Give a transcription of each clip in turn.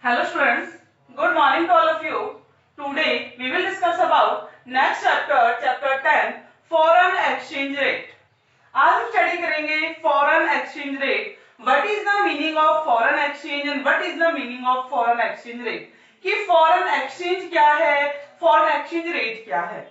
Hello students, good morning to all of you. Today we will discuss about next chapter, chapter 10, foreign exchange rate. आज हम study करेंगे foreign exchange rate. What is the meaning of foreign exchange and what is the meaning of foreign exchange rate? कि foreign exchange क्या है, foreign exchange rate क्या है.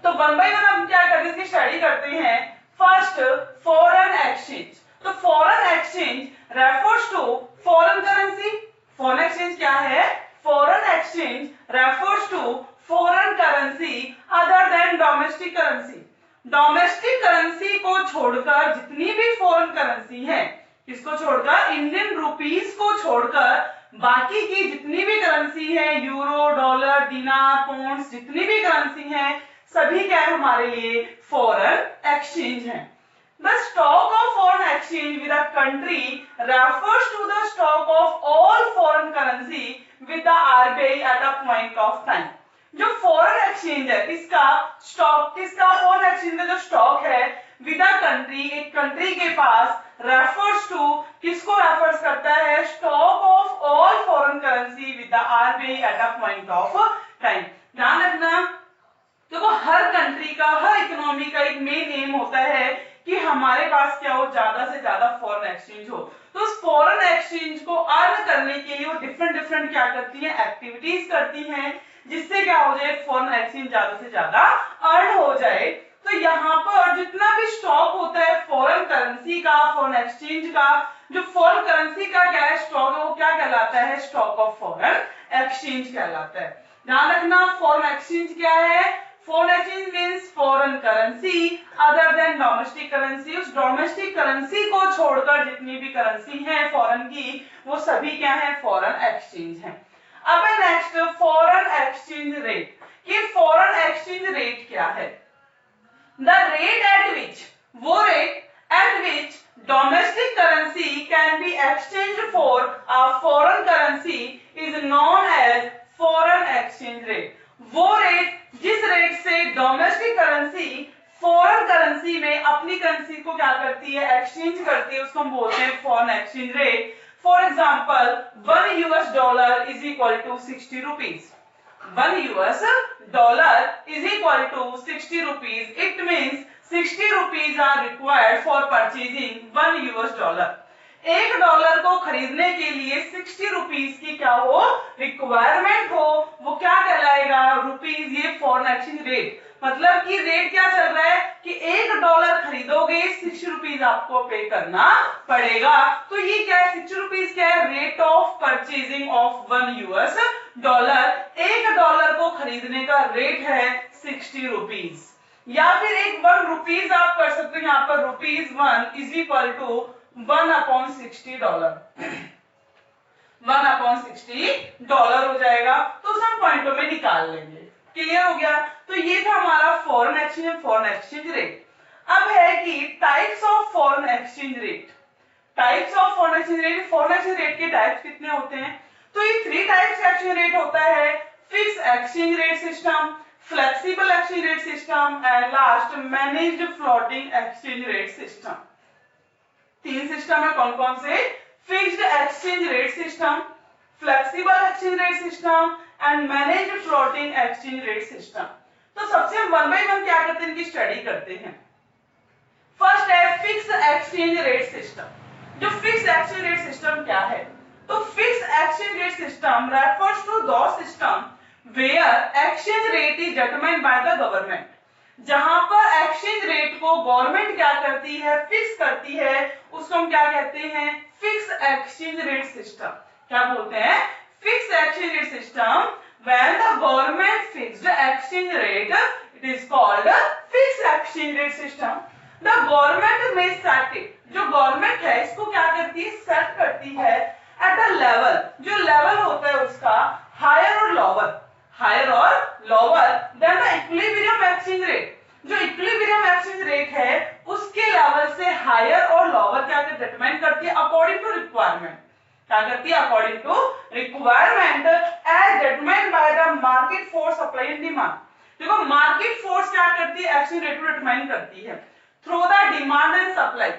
तो one by one हम क्या करते हैं, इसकी स्टडी करते हैं. First foreign exchange. तो foreign exchange refers to foreign currency. Foreign exchange क्या है? Foreign exchange refers to foreign currency other than domestic currency. Domestic currency को छोड़कर जितनी भी फॉरेन करेंसी है, किसको छोड़कर? इंडियन रुपीस को छोड़कर बाकी की जितनी भी करेंसी है, यूरो, डॉलर, दिनार, पाउंड, जितनी भी करेंसी है, सभी क्या है हमारे लिए फॉरेन एक्सचेंज है. The stock of foreign exchange with a country refers to the stock of all foreign currency with the RBI at a point of time. जो foreign exchange है, किसका स्टॉक, किसका foreign exchange का जो stock है with a country, एक country के पास refers to, किसको रेफर्स करता है? Stock of all foreign currency with the RBI at a point of time. ध्यान रखना, देखो हर कंट्री का, हर इकोनॉमी का एक मेन एम होता है कि हमारे पास क्या हो, ज्यादा से ज्यादा फॉरेन एक्सचेंज हो. तो उस फॉरेन एक्सचेंज को अर्न करने के लिए वो डिफरेंट क्या करती हैं, एक्टिविटीज करती हैं, जिससे क्या हो जाए, फॉरेन एक्सचेंज ज्यादा से ज्यादा अर्न हो जाए. तो यहाँ पर जितना भी स्टॉक होता है फॉरेन करेंसी का, फॉरेन एक्सचेंज का, जो फॉरेन करेंसी का क्या है स्टॉक है, वो क्या कहलाता है? स्टॉक ऑफ फॉरेन एक्सचेंज कहलाता है. ध्यान रखना, फॉरेन एक्सचेंज क्या है? Foreign exchange means foreign currency other than domestic currency. उस डोमेस्टिक करेंसी को छोड़कर जितनी भी करेंसी है फॉरेन की, वो सभी क्या है? फॉरेन एक्सचेंज है. अब है नेक्स्ट फॉरेन एक्सचेंज रेट. कि फॉरेन एक्सचेंज रेट क्या है? द रेट एट विच, वो rate at which domestic currency can be exchange for a foreign currency is known as foreign exchange rate. वो rate, जिस rate से domestic currency foreign currency में अपनी currency को क्या करती है? एक्सचेंज करती है, उसको हम बोलते हैं foreign exchange rate. For example, $1 is equal to 60 rupees. $1 is equal to 60 rupees. It means 60 rupees are required for purchasing $1. $1 को खरीदने के लिए 60 रुपीज की क्या हो? रिक्वायरमेंट हो. वो क्या कहलाएगा? रुपीज. ये फॉरेन एक्सचेंज रेट, मतलब कि रेट क्या चल रहा है कि $1 खरीदोगे 60 रुपीज आपको पे करना पड़ेगा. तो ये क्या है? 60 रुपीज क्या है? Rate of purchasing of $1. $1 को खरीदने का रेट है 60 रुपीज. या फिर एक ₹1 आप कर सकते हो. यहाँ पर ₹1 इज इक्वल टू 1/60 $1/60 हो जाएगा. तो सब पॉइंटों में निकाल लेंगे. क्लियर हो गया? तो ये था हमारा foreign exchange, foreign exchange rate. अब है कि types of foreign exchange rate. Types of foreign exchange rate. Foreign exchange rate के टाइप्स कितने होते हैं? तो ये 3 टाइप्स का एक्सचेंज रेट होता है. Fix exchange rate system, flexible exchange rate system and last managed floating exchange rate system. 3 system है. कौन कौन से? Fixed exchange rate system, flexible exchange rate system and managed floating exchange rate system. तो सबसे हम one by one क्या करते हैं, इनकी स्टडी करते हैं. फर्स्ट है फिक्स एक्सचेंज रेट सिस्टम. जो फिक्स एक्सचेंज रेट सिस्टम क्या है? तो fix exchange rate system refers to the system where exchange rate is determined by the government. जहां पर एक्सचेंज रेट को गवर्नमेंट क्या करती है? फिक्स करती है. उसको हम क्या कहते हैं? Fix exchange rate system. क्या बोलते हैं? Fix exchange rate system. When the government fixed exchange rate, it is called fix exchange rate system. The government में सेट इट. जो गवर्नमेंट है इसको क्या करती है? सेट करती है एट अ लेवल. जो लेवल होता है उसका हायर और लोअर, हायर और lower than the equilibrium exchange rate. जो इक्विलिब्रियम एक्सचेंज रेट है उसके लेवल से हायर और लोअर क्या डिटरमाइन करती है? According to requirement. क्या करती है? According to requirement as determined by the market force supply and demand. देखो मार्केट फोर्स क्या करती है? एक्सचेंज रेट को डिटरमाइन करती है through the demand and supply.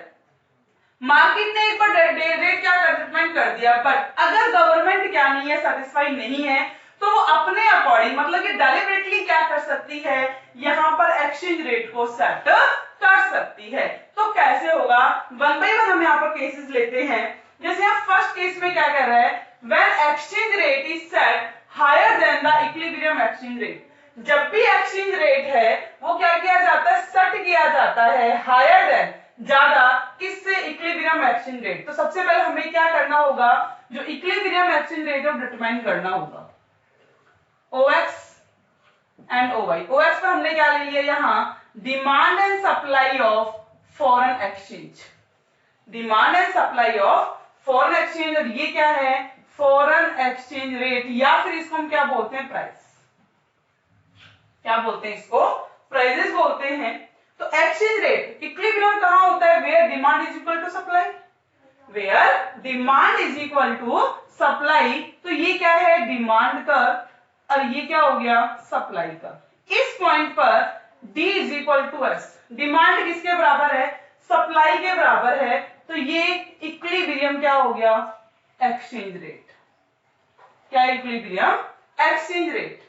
Market ने एक बार रेट क्या डिटरमाइन कर दिया, बट अगर गवर्नमेंट क्या नहीं है, सेटिस्फाई नहीं है, तो वो अपने अकॉर्डिंग मतलब कि डेलिबरेटली क्या कर सकती है, यहाँ पर एक्सचेंज रेट को सेट कर सकती है। तो कैसे होगा, वन बाय वन हम यहाँ पर केसेस लेते हैं। जैसे यहाँ फर्स्ट केस में क्या कह रहा है, when exchange rate is set higher than the equilibrium exchange rate, जब भी एक्सचेंज रेट है वो क्या किया जाता है, सेट किया जाता है हायर देन, ज्यादा, किससे, इक्विलिब्रियम एक्सचेंज रेट। तो सबसे पहले हमें क्या करना होगा, जो इक्विलिब्रियम एक्सचेंज रेट है डिटरमाइन करना होगा, OX एंड OY। OX पर हमने क्या ले लिया यहाँ, demand and supply of foreign exchange, demand and supply of foreign exchange, और ये क्या है, फॉरेन एक्सचेंज रेट, या फिर इसको हम क्या बोलते हैं, प्राइस, क्या बोलते हैं इसको, प्राइसेस बोलते हैं। तो एक्सचेंज रेट इक्विलिब्रियम कहां होता है, where demand is equal to supply, where demand is equal to supply. तो ये क्या है, डिमांड का, और ये क्या हो गया, सप्लाई का। इस पॉइंट पर D is equal to S, demand किसके बराबर है, सप्लाई के बराबर है, तो ये इक्विलिब्रियम क्या हो गया, एक्सचेंज रेट, क्या इक्विलिब्रियम एक्सचेंज रेट।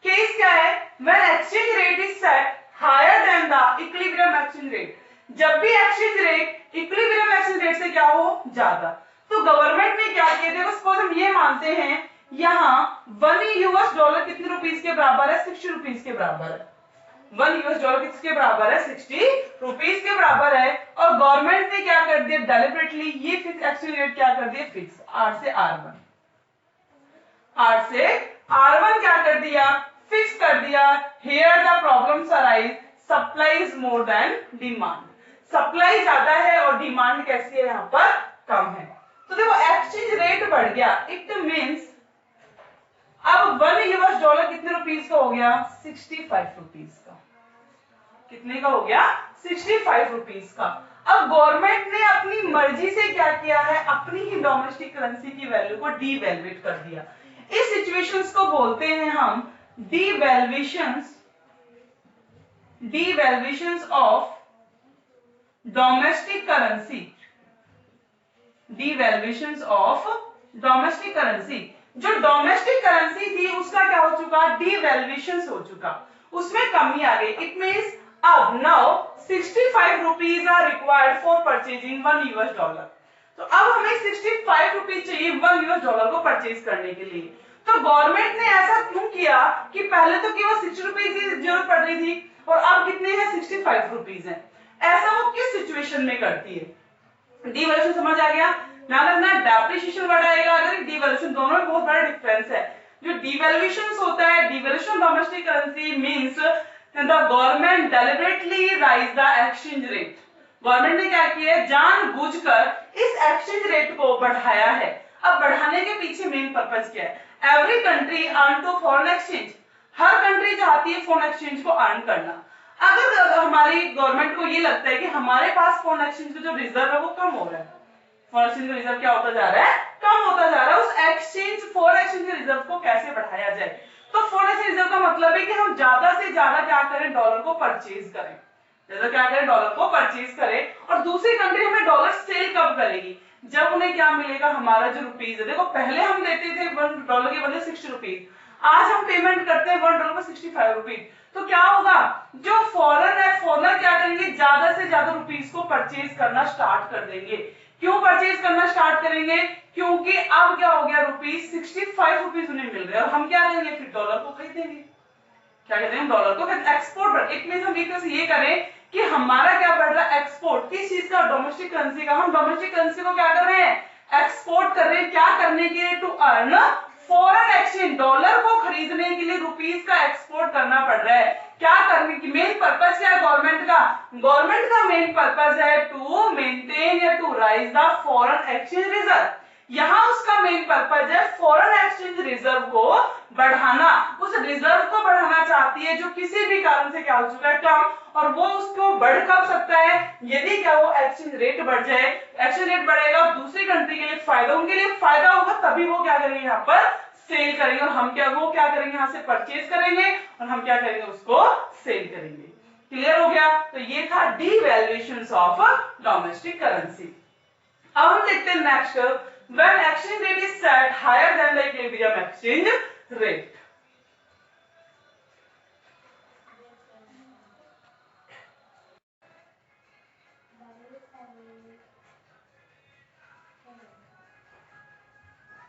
केस क्या है, when exchange rate is set higher than the equilibrium exchange rate, जब भी exchange rate equilibrium exchange rate से क्या हो, ज्यादा। तो गवर्नमेंट ने क्या किया, देखो सपोज हम ये मानते हैं यहाँ $1 कितने रुपीस के बराबर है, 60 रुपीस के बराबर है, $1 किसके बराबर है, 60 रुपीस के बराबर है, और गवर्नमेंट ने क्या कर दिया, डेलिबरेटली ये फिक्स एक्सचेंज रेट क्या कर दिया, फिक्स, R से R1, R से R1 क्या कर दिया, फिक्स कर दिया। Here the problems arise, supply is more than demand, supply ज्यादा है और डिमांड कैसी है, यहाँ पर कम है। तो देखो एक्सचेंज रेट बढ़ गया, इट मींस अब $1 कितने रुपीस का हो गया, 65 रुपीस का, कितने का हो गया, 65 रुपीस का। अब गवर्नमेंट ने अपनी मर्जी से क्या किया है, अपनी ही डोमेस्टिक करेंसी की वैल्यू को डीवैल्यूएट कर दिया। इस सिचुएशंस को बोलते हैं हम devaluations of domestic currency, devaluations of domestic currency। जो डोमेस्टिक करेंसी थी उसका क्या हो चुका, डिवैल्यूएशन हो चुका, उसमें कमी आ गई। इट मींस अब now 65 rupees are required for purchasing $1। तो अब हमें 65 रुपीज चाहिए $1 को परचेज करने के लिए। तो गवर्नमेंट ने ऐसा क्यों किया कि पहले तो केवल 60 रुपीज की जरूरत पड़ रही थी और अब कितने हैं, 65 रुपीज है। ऐसा वो किस सिचुएशन में करती है, डिवैल्यूएशन समझ आ गया, ध्यान रखना, डेप्रिसिएशन बढ़ाएगा अगर डिवैल्यूएशन, दोनों में बहुत बड़ा डिफरेंस है। जो डिवैल्यूएशन होता है, devaluation domestic currency means the government deliberately rise the exchange rate, government ने क्या किया है, जानबूझकर इस एक्सचेंज रेट को बढ़ाया है। अब बढ़ाने के पीछे मेन पर्पस क्या है, every country earn to foreign exchange, हर कंट्री चाहती है फॉरेन एक्सचेंज को अर्न करना। अगर हमारी गवर्नमेंट को ये लगता है कि हमारे पास फॉरेन एक्सचेंज का जो रिजर्व है वो कम हो रहा है, फॉरेन एक्सचेंज का रिजर्व क्या होता जा रहा है, कम होता जा रहा है, उस एक्सचेंज फॉरेन एक्सचेंज के रिजर्व को कैसे बढ़ाया जाए। तो फॉरेन एक्सचेंज रिजर्व का मतलब है कि हम ज्यादा से ज्यादा क्या करें, डॉलर को परचेज करें, ज्यादा क्या करें, डॉलर को परचेज करें। और दूसरी कंट्री हमें डॉलर सेल कब करेगी, जब उन्हें क्या मिलेगा, हमारा जो रुपीज है, देखो पहले हम देते थे $1 के बदले 60 रुपीज, आज हम पेमेंट करते हैं $1 को 65 रुपीज। तो क्या होगा, जो फॉरेन है, फॉरेनर क्या करेंगे, ज्यादा से ज्यादा रुपीज को परचेज करना स्टार्ट कर देंगे। क्यों परचेज करना स्टार्ट करेंगे, क्योंकि अब क्या हो गया, रुपीज 65 रुपीज उन्हें मिल रहे हैं और हम क्या करेंगे, फिर डॉलर को खरीदेंगे, क्या कहते हैं, डॉलर को एक्सपोर्ट। इट मींस हम एक तरह से ये करें कि हमारा क्या बढ़ रहा है, एक्सपोर्ट, किस चीज का, डोमेस्टिक करेंसी का। हम डोमेस्टिक करेंसी को क्या कर रहे हैं, एक्सपोर्ट कर रहे हैं, क्या करने के लिए, to earn foreign exchange, dollar को खरीदने के लिए रुपीस का एक्सपोर्ट करना पड़ रहा है। क्या करने की मेन पर्पस क्या है गवर्नमेंट का, गवर्नमेंट का मेन पर्पस है टू मेंटेन या to raise the foreign exchange reserve. यहाँ उसका मेन पर्पस है फॉरेन एक्सचेंज रिजर्व को बढ़ाना, उस रिजर्व को बढ़ाना चाहती है जो किसी भी कारण से क्या हो चुका है, कम, और वो उसको बढ़ कब सकता है, यदि क्या वो एक्सचेंज रेट बढ़ जाए, एक्सचेंज रेट बढ़ेगा दूसरी कंट्री के लिए फायदा, उनके लिए फायदा होगा, तभी वो क्या करेंगे, यहाँ पर सेल करेंगे, और हम क्या, वो क्या करेंगे, यहाँ से परचेज करेंगे और हम क्या करेंगे, उसको सेल करेंगे। क्लियर हो गया। तो ये था डिवैल्यूएशन ऑफ डोमेस्टिक करेंसी। अब हम देखते हैं next, when exchange rate is set higher than the equilibrium exchange rate.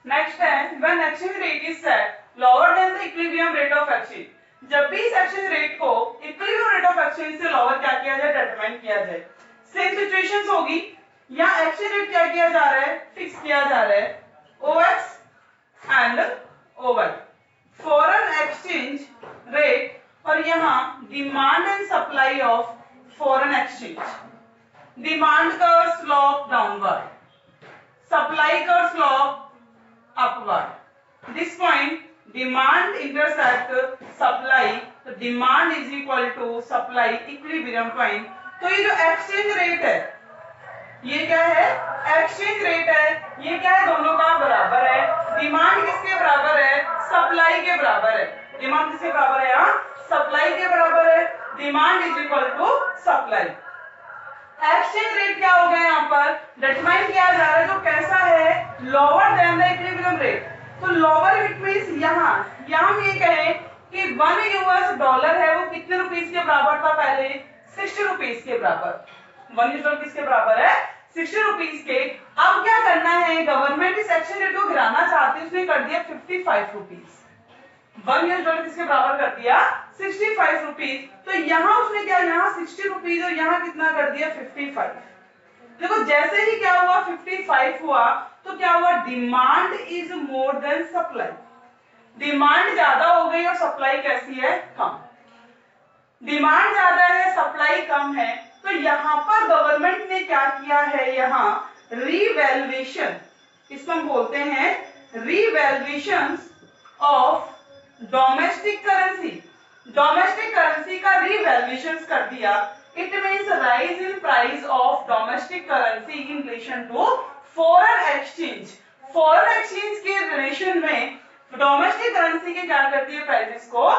Next है when exchange rate is set lower than the equilibrium rate of exchange. जब भी इस एक्सचेंज रेट को equilibrium rate of exchange से lower क्या किया जाए, determine किया जाए। सेम सिचुएशंस होगी, यहाँ एक्सचेंज रेट क्या किया जा रहा है, फिक्स किया जा रहा है OX and OY, foreign exchange rate, और यहाँ demand and supply of foreign exchange. Demand का स्लोप डाउनवर्ड, सप्लाई का slope upward. This point demand intersect supply, तो demand is equal to supply equilibrium point। तो ये जो exchange rate है, ये क्या है, exchange rate है, ये क्या है, दोनों का बराबर है। डिमांड किसके बराबर है, सप्लाई के बराबर है। डिमांड किसके बराबर है, यहाँ सप्लाई के बराबर है। Demand is equal to supply. Exchange rate क्या हो गया, यहाँ पर डिटरमाइन किया जा रहा है जो कैसा है, lower than the equilibrium rate. तो लोअर इट मींस यहाँ हम ये कहें कि 1 यूएस डॉलर है वो कितने रुपीस के बराबर था, पहले 60 रुपीस के बराबर। 1 यूएस डॉलर किसके बराबर है, 60 रुपीस के। अब क्या करना है, गवर्नमेंट इस एक्सचेंज रेट को गिराना चाहती है, उसने कर दिया 55 रुपीस। 1 यूएस डॉलर किसके बराबर कर दिया, 65 रुपीस। तो यहाँ उसने क्या, यहाँ 60 रुपीस और यहाँ कितना कर दिया, 55। देखो जैसे ही क्या हुआ, 55 हुआ, तो क्या हुआ, demand is more than supply. Demand ज्यादा हो गई और सप्लाई कैसी है, कम। डिमांड ज्यादा है, सप्लाई कम है, तो यहाँ पर गवर्नमेंट ने क्या किया है, यहाँ रीवैल्यूएशन, इसको हम बोलते हैं revaluation of domestic currency. Domestic currency का रीवैल्यूएशन कर दिया। It means rise in price of domestic currency in relation to foreign exchange. Foreign exchange के रिलेशन में डोमेस्टिक करेंसी के क्या करती है, प्राइसेस को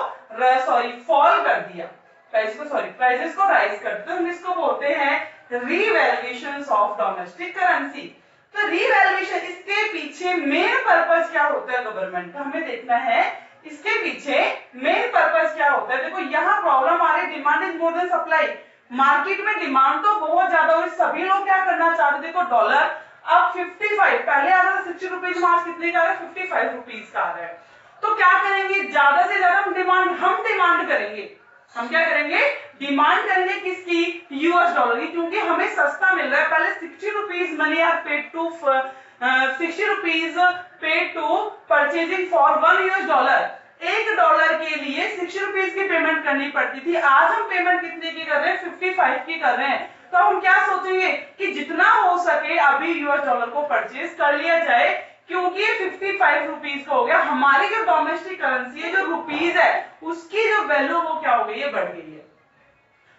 फॉल कर दिया, प्राइसेस को राइज कर दिया। तो हम इसको बोलते हैं रीवैल्यूएशन ऑफ डोमेस्टिक करेंसी। तो रीवैल्यूएशन, इसके पीछे मेन पर्पस क्या होता है गवर्नमेंट का, हमें देखना है इसके पीछे मेन पर्पस क्या होता है। देखो यहाँ प्रॉब्लम आ रही, demand is more than supply. Market में डिमांड तो बहुत ज्यादा हो, सभी लोग क्या करना चाहते, देखो डॉलर अब 55, पहले आ रहा था 60 रुपीज, आज कितने का आ रहा है, 55 रुपीज का आ रहा है। तो क्या करेंगे, ज्यादा से ज्यादा हम डिमांड करेंगे। हम क्या करेंगे, डिमांड करेंगे किसकी, यूएस डॉलर की, क्योंकि हमें सस्ता मिल रहा है। पहले 60 rupees money are paid to 60 rupees paid to purchasing for 1 US dollar. $1 के लिए 60 रुपीज की पेमेंट करनी पड़ती थी। आज हम पेमेंट कितने की कर रहे हैं, 55 की कर रहे हैं। तो हम क्या सोचेंगे कि जितना हो सके अभी यूएस डॉलर को परचेज कर लिया जाए, क्योंकि ये 55 रुपीज का हो गया। हमारी जो डोमेस्टिक करेंसी है, जो रुपीज है, उसकी जो वैल्यू वो क्या हो गई है, बढ़ गई है।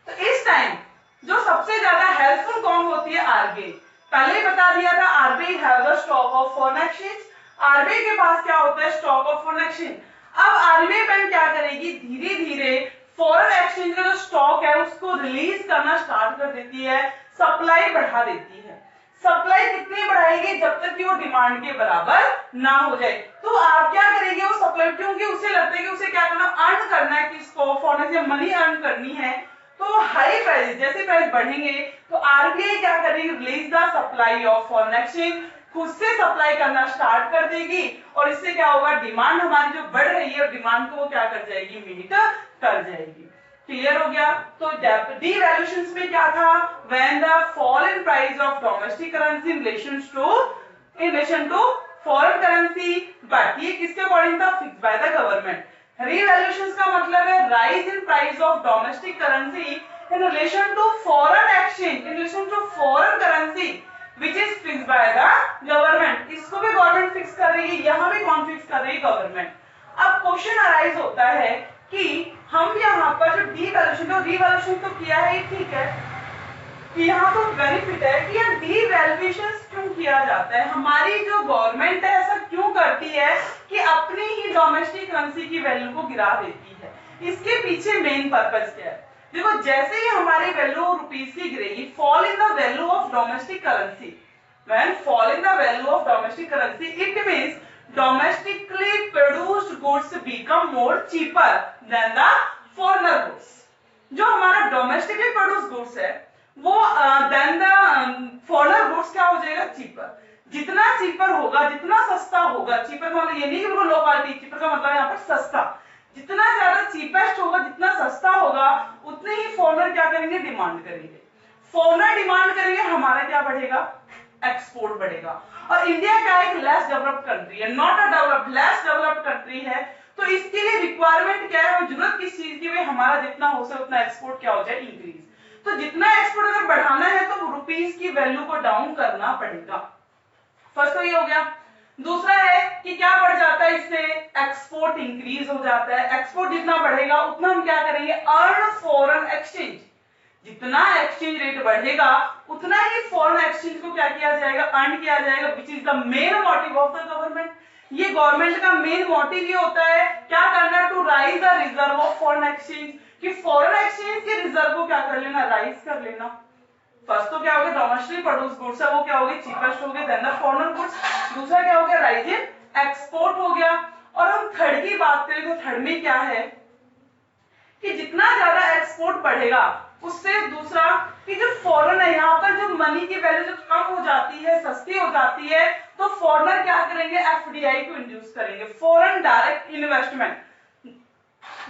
तो इस टाइम जो सबसे ज्यादा हेल्पफुल कौन होती है, आरबीआई। पहले ही बता दिया था, RBI have the stock of foreign exchange. RBI के पास क्या होता है, स्टॉक ऑफ फॉरेन एक्सचेंज। अब आरबीआई बैंक क्या करेगी, धीरे धीरे फॉरेन एक्सचेंज का जो स्टॉक है उसको रिलीज करना स्टार्ट कर देती है, सप्लाई बढ़ा देती है। सप्लाई कितनी बढ़ाएगी, जब तक कि वो डिमांड के बराबर ना हो जाए। तो आप क्या करेंगे, वो सप्लाई, क्योंकि उसे लगता है कि उसे क्या करना, अर्न करना है, किसको, फॉरेन से मनी अर्न करनी है। तो हाई प्राइस, जैसे प्राइस बढ़ेंगे तो आरबीआई क्या करेगी, release the supply of foreign exchange, खुद से सप्लाई करना स्टार्ट कर देगी। और इससे क्या होगा, डिमांड हमारी जो बढ़ रही है, डिमांड को वो क्या कर जाएगी, मीट कर जाएगी। क्लियर हो गया। तो devaluations में क्या था, when the fall in price of domestic currency in relation to foreign currency, but ये किसके अकॉर्डिंग था, fix by the government. revaluations का मतलब है rise in price of domestic currency in relation to foreign exchange, in relation to foreign currency which is fixed by the government। इसको भी government fix कर रही है, यहाँ भी कौन फिक्स कर रही है, गवर्नमेंट। अब क्वेश्चन अराइज होता है कि हम यहाँ पर जो डीवैल्यूएशन तो किया है, ठीक है, कि यहाँ तो बेनिफिट है कि यहाँ डीवैल्यूएशन क्यों किया जाता है। हमारी जो गवर्नमेंट है ऐसा क्यों करती है कि अपनी ही डोमेस्टिक करेंसी की वैल्यू को गिरा देती है। इसके पीछे मेन पर्पस क्या है, देखो जैसे ही हमारी वैल्यू रुपीस की गिरेगी, fall in the value of domestic currency, When fall in the value of domestic currency, it means domestically produced goods become more cheaper than the foreigner goods. जो हमारा domestically produce goods है वो then the foreigner goods क्या हो जाएगा, cheaper. जितना cheaper होगा, जितना सस्ता होगा, चीपर का मतलब ये नहीं कि बिल्कुल लो क्वालिटी, चीपर का मतलब यहाँ पर सस्ता. जितना ज्यादा चीपेस्ट होगा, जितना सस्ता होगा, उतने ही फॉरेनर क्या करेंगे, डिमांड करेंगे. फॉरेनर डिमांड करेंगे, हमारा क्या बढ़ेगा, एक्सपोर्ट बढ़ेगा. और इंडिया क्या है, एक लेस डेवलप्ड कंट्री है, not a developed, less developed country है. तो इसके लिए रिक्वायरमेंट क्या है, जरूरत किस चीज की, भाई हमारा जितना हो सके उतना एक्सपोर्ट क्या हो जाए, इंक्रीज. तो जितना एक्सपोर्ट अगर बढ़ाना है तो रुपीस की वैल्यू को डाउन करना पड़ेगा. फर्स्ट तो ये हो गया. दूसरा है कि क्या बढ़ जाता है इससे, एक्सपोर्ट इंक्रीज हो जाता है. एक्सपोर्ट जितना बढ़ेगा उतना हम क्या करेंगे, अर्न फॉरेन एक्सचेंज. जितना एक्सचेंज रेट बढ़ेगा उतना ही फॉरेन एक्सचेंज को क्या किया जाएगा, अर्न किया जाएगा, which is the main motive of the government. ये गवर्नमेंट का मेन मोटिव ये होता है क्या करना, to raise the reserve of foreign exchange, कि फॉरेन एक्सचेंज के रिजर्व को क्या कर लेना, राइज कर लेना. फर्स्ट तो क्या हो गया, डोमेस्टिकली प्रोड्यूस गुड्स है वो क्या हो गए, चीपेस्ट हो गए देन द फॉरेन गुड्स. दूसरा क्या हो गया, राइज इन एक्सपोर्ट हो गया. और हम थर्ड की बात करें तो थर्ड में क्या है कि जितना ज्यादा एक्सपोर्ट बढ़ेगा उससे दूसरा कि जो फॉरेन है, यहाँ पर जो मनी की वैल्यू जो कम हो जाती है, सस्ती हो जाती है, तो फॉरेनर क्या करेंगे, एफडीआई को इंड्यूस करेंगे, फॉरेन डायरेक्ट इन्वेस्टमेंट.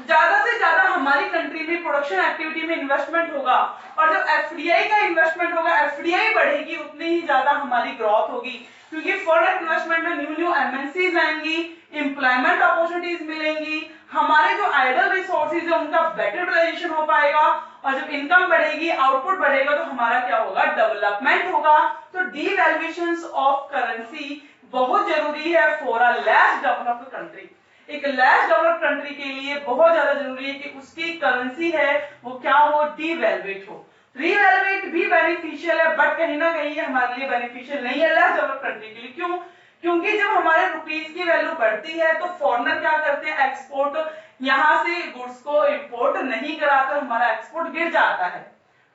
ज्यादा से ज्यादा हमारी कंट्री में प्रोडक्शन एक्टिविटी में इन्वेस्टमेंट होगा और जब एफडीआई का इन्वेस्टमेंट होगा, एफडीआई बढ़ेगी, उतनी ही ज्यादा हमारी ग्रोथ होगी. क्योंकि फॉरेन इन्वेस्टमेंट में न्यू एमएनसीज आएंगी, एम्प्लॉयमेंट अपॉर्चुनिटीज मिलेंगी, हमारे जो आइडल रिसोर्सेज है उनका बेटर यूटिलाइजेशन हो पाएगा. और जब इनकम बढ़ेगी, आउटपुट बढ़ेगा, तो हमारा क्या होगा, डेवलपमेंट होगा. तो डीवैल्यूएशन ऑफ करेंसी बहुत जरूरी है for a less developed country. एक लेस डेवलप्ड कंट्री के लिए बहुत ज्यादा जरूरी है कि उसकी करेंसी है वो क्या हो, डीवैल्यूएट हो. रीवैल्यूएट भी बेनिफिशियल है बट कहीं ना कहीं हमारे लिए बेनिफिशियल नहीं है लेस डेवलप्ड कंट्री के लिए. क्यों, क्योंकि जब हमारे रुपीस की वैल्यू बढ़ती है तो फॉरेनर क्या करते हैं, एक्सपोर्ट यहां से गुड्स को इंपोर्ट नहीं कराते, हमारा एक्सपोर्ट गिर जाता है.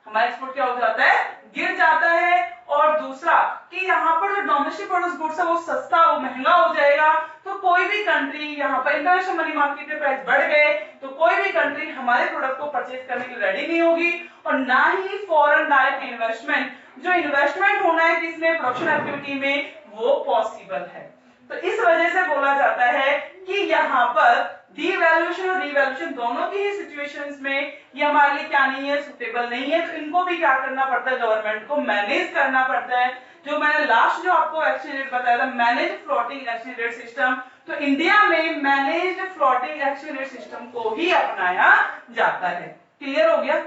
हमारा एक्सपोर्ट क्या हो जाता है, गिर जाता है. और दूसरा कि यहाँ पर जो डोमेस्टिक प्रोड्यूस गुड्स है वो सस्ता, वो महंगा हो जाएगा. तो कोई भी कंट्री, यहाँ पर इंटरनेशनल मनी मार्केट में प्राइस बढ़ गए तो कोई भी कंट्री हमारे प्रोडक्ट को परचेज करने के लिए रेडी नहीं होगी. और ना ही फॉरेन डायरेक्ट इन्वेस्टमेंट, जो इन्वेस्टमेंट होना है किसमें, प्रोडक्शन एक्टिविटी में, वो पॉसिबल है. तो इस वजह से बोला जाता है कि यहाँ पर डीवैल्यूएशन और रीवैल्यूएशन दोनों की ही सिचुएशंस में ये हमारे लिए क्या नहीं है, सुटेबल नहीं है. तो इनको भी क्या करना पड़ता है, गवर्नमेंट को मैनेज करना पड़ता है. जो मैंने लास्ट जो आपको एक्सचेंज रेट बताया था, manage floating exchange rate system, तो इंडिया में managed floating exchange rate system को ही अपनाया जाता है. क्लियर हो गया.